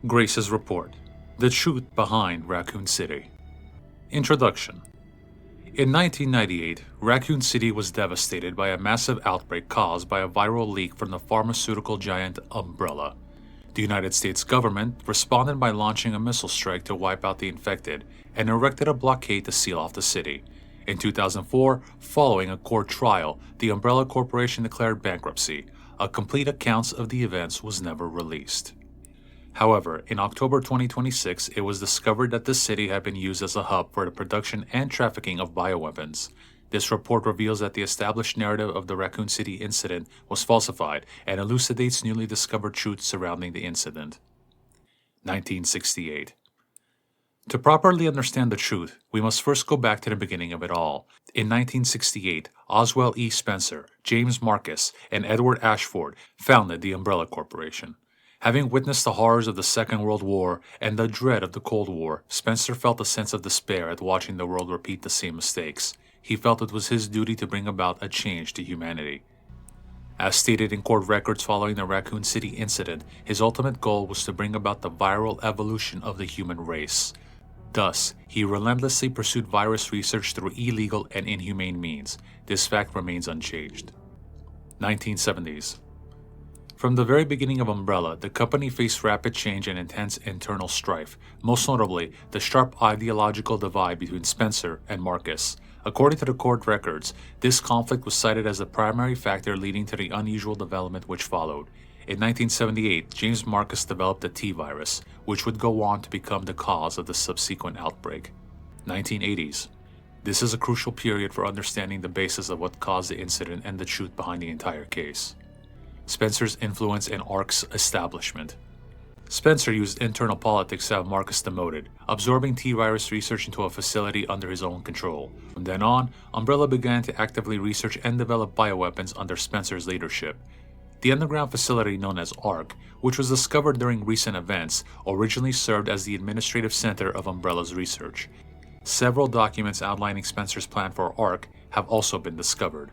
Grace's Report: The Truth Behind Raccoon City. Introduction. In 1998, Raccoon City was devastated by a massive outbreak caused by a viral leak from the pharmaceutical giant Umbrella. The United States government responded by launching a missile strike to wipe out the infected and erected a blockade to seal off the city. In 2004, following a court trial, the Umbrella Corporation declared bankruptcy. A complete account of the events was never released. However, in October 2026, it was discovered that the city had been used as a hub for the production and trafficking of bioweapons. This report reveals that the established narrative of the Raccoon City incident was falsified and elucidates newly discovered truths surrounding the incident. 1968. To properly understand the truth, we must first go back to the beginning of it all. In 1968, Oswell E. Spencer, James Marcus, and Edward Ashford founded the Umbrella Corporation. Having witnessed the horrors of the Second World War and the dread of the Cold War, Spencer felt a sense of despair at watching the world repeat the same mistakes. He felt it was his duty to bring about a change to humanity. As stated in court records following the Raccoon City incident, his ultimate goal was to bring about the viral evolution of the human race. Thus, he relentlessly pursued virus research through illegal and inhumane means. This fact remains unchanged. 1970s. From the very beginning of Umbrella, the company faced rapid change and intense internal strife, most notably the sharp ideological divide between Spencer and Marcus. According to the court records, this conflict was cited as the primary factor leading to the unusual development which followed. In 1978, James Marcus developed the T-virus, which would go on to become the cause of the subsequent outbreak. 1980s. This is a crucial period for understanding the basis of what caused the incident and the truth behind the entire case. Spencer's influence in ARC's establishment. Spencer used internal politics to have Marcus demoted, absorbing T-virus research into a facility under his own control. From then on, Umbrella began to actively research and develop bioweapons under Spencer's leadership. The underground facility known as ARC, which was discovered during recent events, originally served as the administrative center of Umbrella's research. Several documents outlining Spencer's plan for ARC have also been discovered.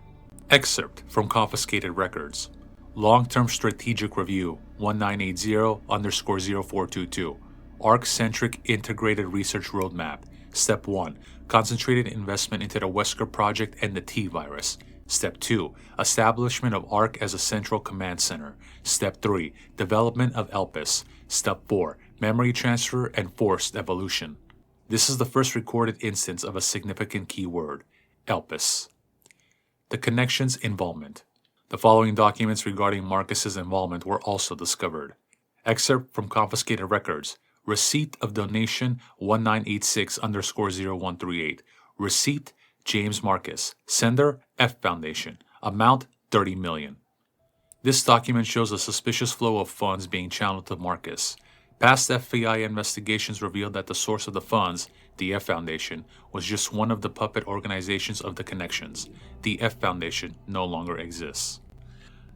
Excerpt from confiscated records. Long-Term Strategic Review 1980-0422. ARC-Centric Integrated Research Roadmap. Step 1. Concentrated investment into the Wesker Project and the T-virus. Step 2. Establishment of ARC as a central command center. Step 3. Development of ELPIS. Step 4. Memory transfer and forced evolution. This is the first recorded instance of a significant keyword, ELPIS. The connection's involvement. The following documents regarding Marcus's involvement were also discovered. Excerpt from confiscated records. Receipt of donation 1986_0138. Receipt James Marcus. Sender F Foundation. Amount $30 million. This document shows a suspicious flow of funds being channeled to Marcus. Past FBI investigations revealed that the source of the funds, the F Foundation, was just one of the puppet organizations of the Connections. The F Foundation no longer exists.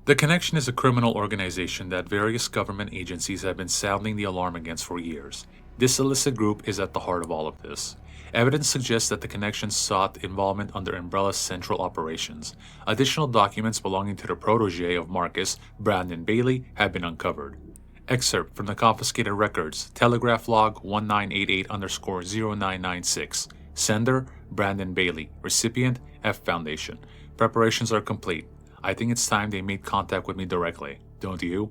The Connection is a criminal organization that various government agencies have been sounding the alarm against for years. This illicit group is at the heart of all of this. Evidence suggests that the Connection sought involvement under Umbrella's central operations. Additional documents belonging to the protege of Marcus, Brandon Bailey, have been uncovered. Excerpt from the confiscated records, Telegraph Log 1988_0996. Sender, Brandon Bailey. Recipient, F Foundation. Preparations are complete. I think it's time they made contact with me directly. Don't you?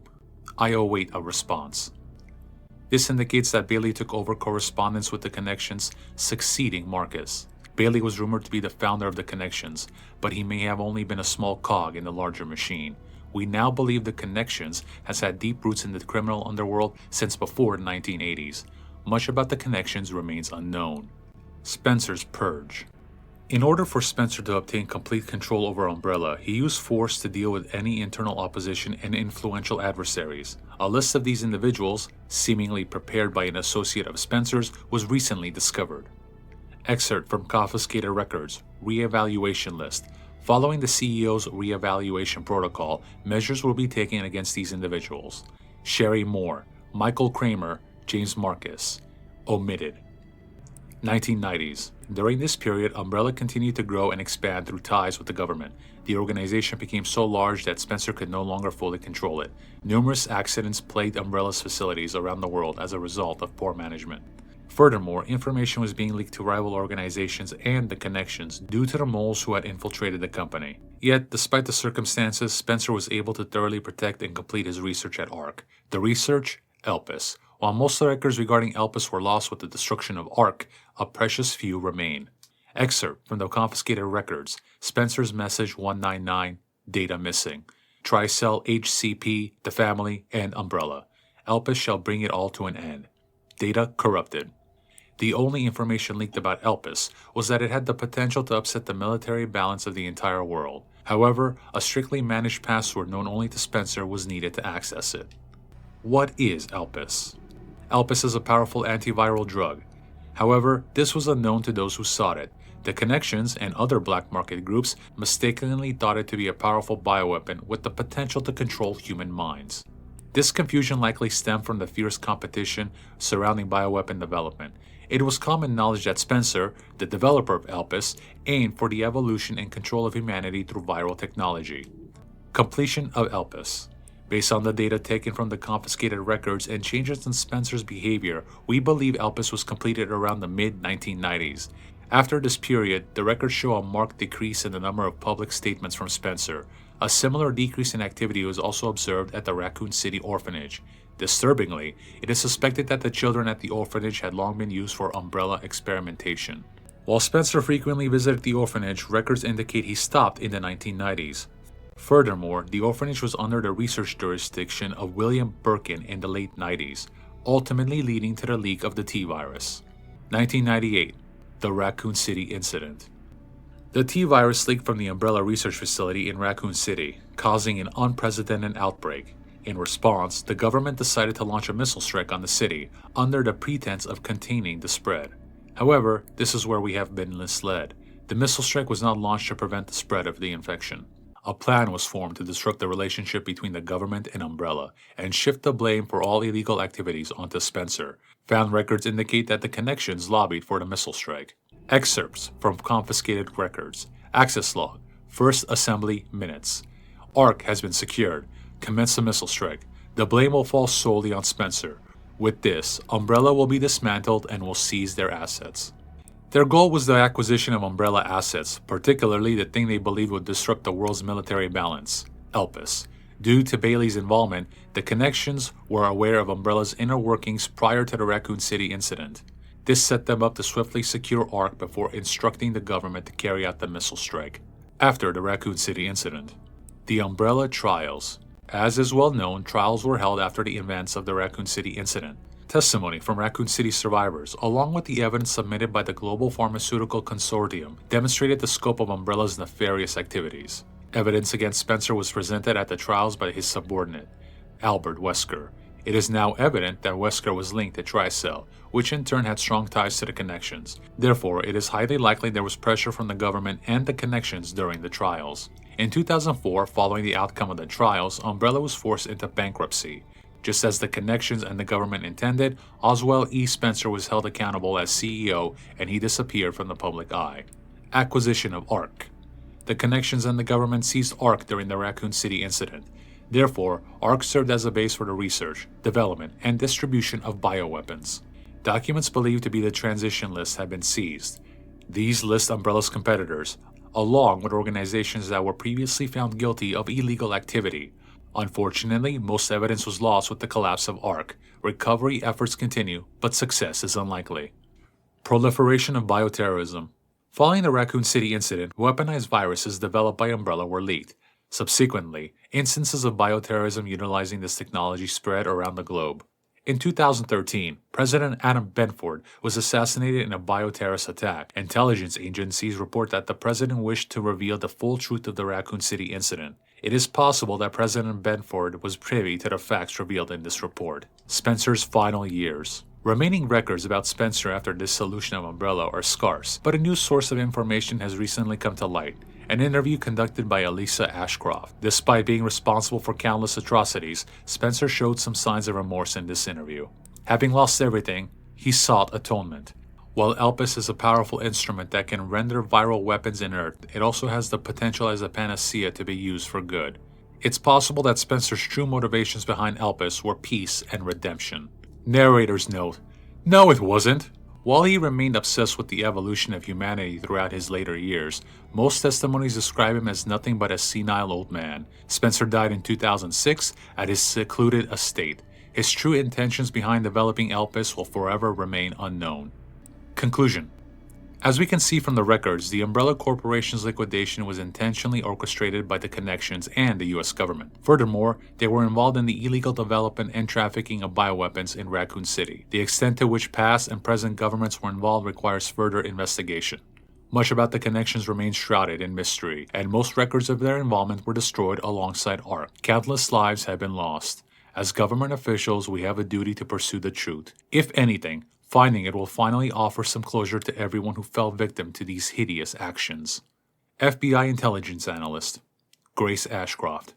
I await a response. This indicates that Bailey took over correspondence with the Connections, succeeding Marcus. Bailey was rumored to be the founder of the Connections, but he may have only been a small cog in the larger machine. We now believe the Connections has had deep roots in the criminal underworld since before the 1980s. Much about the Connections remains unknown. Spencer's Purge. In order for Spencer to obtain complete control over Umbrella, he used force to deal with any internal opposition and influential adversaries. A list of these individuals, seemingly prepared by an associate of Spencer's, was recently discovered. Excerpt from confiscated records, Reevaluation List. Following the CEO's reevaluation protocol, measures will be taken against these individuals. Sherry Moore, Michael Kramer, James Marcus. Omitted. 1990s. During this period, Umbrella continued to grow and expand through ties with the government. The organization became so large that Spencer could no longer fully control it. Numerous accidents plagued Umbrella's facilities around the world as a result of poor management. Furthermore, information was being leaked to rival organizations and the connections due to the moles who had infiltrated the company. Yet, despite the circumstances, Spencer was able to thoroughly protect and complete his research at ARC. The research? Elpis. While most of the records regarding Elpis were lost with the destruction of ARC, a precious few remain. Excerpt from the confiscated records: Spencer's Message 199, Data Missing. Tricell, HCP, The Family, and Umbrella. Elpis shall bring it all to an end. Data corrupted. The only information leaked about Elpis was that it had the potential to upset the military balance of the entire world. However, a strictly managed password known only to Spencer was needed to access it. What is Elpis? Elpis is a powerful antiviral drug. However, this was unknown to those who sought it. The Connections and other black market groups mistakenly thought it to be a powerful bioweapon with the potential to control human minds. This confusion likely stemmed from the fierce competition surrounding bioweapon development. It was common knowledge that Spencer, the developer of Elpis, aimed for the evolution and control of humanity through viral technology. Completion of Elpis. Based on the data taken from the confiscated records and changes in Spencer's behavior, we believe Elpis was completed around the mid-1990s. After this period, the records show a marked decrease in the number of public statements from Spencer. A similar decrease in activity was also observed at the Raccoon City orphanage. Disturbingly, it is suspected that the children at the orphanage had long been used for umbrella experimentation. While Spencer frequently visited the orphanage, records indicate he stopped in the 1990s. Furthermore, the orphanage was under the research jurisdiction of William Birkin in the late 90s, ultimately leading to the leak of the T-virus. 1998. The Raccoon City Incident. The T-virus leaked from the Umbrella Research Facility in Raccoon City, causing an unprecedented outbreak. In response, the government decided to launch a missile strike on the city under the pretense of containing the spread. However, this is where we have been misled. The missile strike was not launched to prevent the spread of the infection. A plan was formed to disrupt the relationship between the government and Umbrella and shift the blame for all illegal activities onto Spencer. Found records indicate that the Connections lobbied for the missile strike. Excerpts from confiscated records. Access log. First assembly minutes. ARC has been secured. Commence the missile strike. The blame will fall solely on Spencer. With this, Umbrella will be dismantled and will seize their assets. Their goal was the acquisition of Umbrella assets, particularly the thing they believed would disrupt the world's military balance, Elpis. Due to Bailey's involvement, the Connections were aware of Umbrella's inner workings prior to the Raccoon City incident. This set them up to swiftly secure ARC before instructing the government to carry out the missile strike. After the Raccoon City incident. The Umbrella Trials. As is well known, trials were held after the events of the Raccoon City incident. Testimony from Raccoon City survivors, along with the evidence submitted by the Global Pharmaceutical Consortium, demonstrated the scope of Umbrella's nefarious activities. Evidence against Spencer was presented at the trials by his subordinate, Albert Wesker. It is now evident that Wesker was linked to Tricell, which in turn had strong ties to the Connections. Therefore, it is highly likely there was pressure from the government and the Connections during the trials. In 2004, following the outcome of the trials, Umbrella was forced into bankruptcy. Just as the Connections and the government intended, Oswald E. Spencer was held accountable as CEO and he disappeared from the public eye. Acquisition of ARC. The Connections and the government seized ARC during the Raccoon City incident. Therefore, ARC served as a base for the research, development, and distribution of bioweapons. Documents believed to be the transition list have been seized. These list Umbrella's competitors, along with organizations that were previously found guilty of illegal activity. Unfortunately, most evidence was lost with the collapse of ARC. Recovery efforts continue, but success is unlikely. Proliferation of bioterrorism. Following the Raccoon City incident, weaponized viruses developed by Umbrella were leaked. Subsequently, instances of bioterrorism utilizing this technology spread around the globe. In 2013, President Adam Benford was assassinated in a bioterrorist attack. Intelligence agencies report that the president wished to reveal the full truth of the Raccoon City incident. It is possible that President Benford was privy to the facts revealed in this report. Spencer's final years. Remaining records about Spencer after dissolution of Umbrella are scarce, but a new source of information has recently come to light. An interview conducted by Elisa Ashcroft. Despite being responsible for countless atrocities, Spencer showed some signs of remorse in this interview. Having lost everything, he sought atonement. While Elpis is a powerful instrument that can render viral weapons inert, it also has the potential as a panacea to be used for good. It's possible that Spencer's true motivations behind Elpis were peace and redemption. Narrator's note: no, it wasn't. While he remained obsessed with the evolution of humanity throughout his later years, most testimonies describe him as nothing but a senile old man. Spencer died in 2006 at his secluded estate. His true intentions behind developing Elpis will forever remain unknown. Conclusion. As we can see from the records, the Umbrella Corporation's liquidation was intentionally orchestrated by the Connections and the US government. Furthermore, they were involved in the illegal development and trafficking of bioweapons in Raccoon City. The extent to which past and present governments were involved requires further investigation. Much about the Connections remains shrouded in mystery, and most records of their involvement were destroyed alongside ARC. Countless lives have been lost. As government officials, we have a duty to pursue the truth. If anything, finding it will finally offer some closure to everyone who fell victim to these hideous actions. FBI Intelligence Analyst, Grace Ashcroft.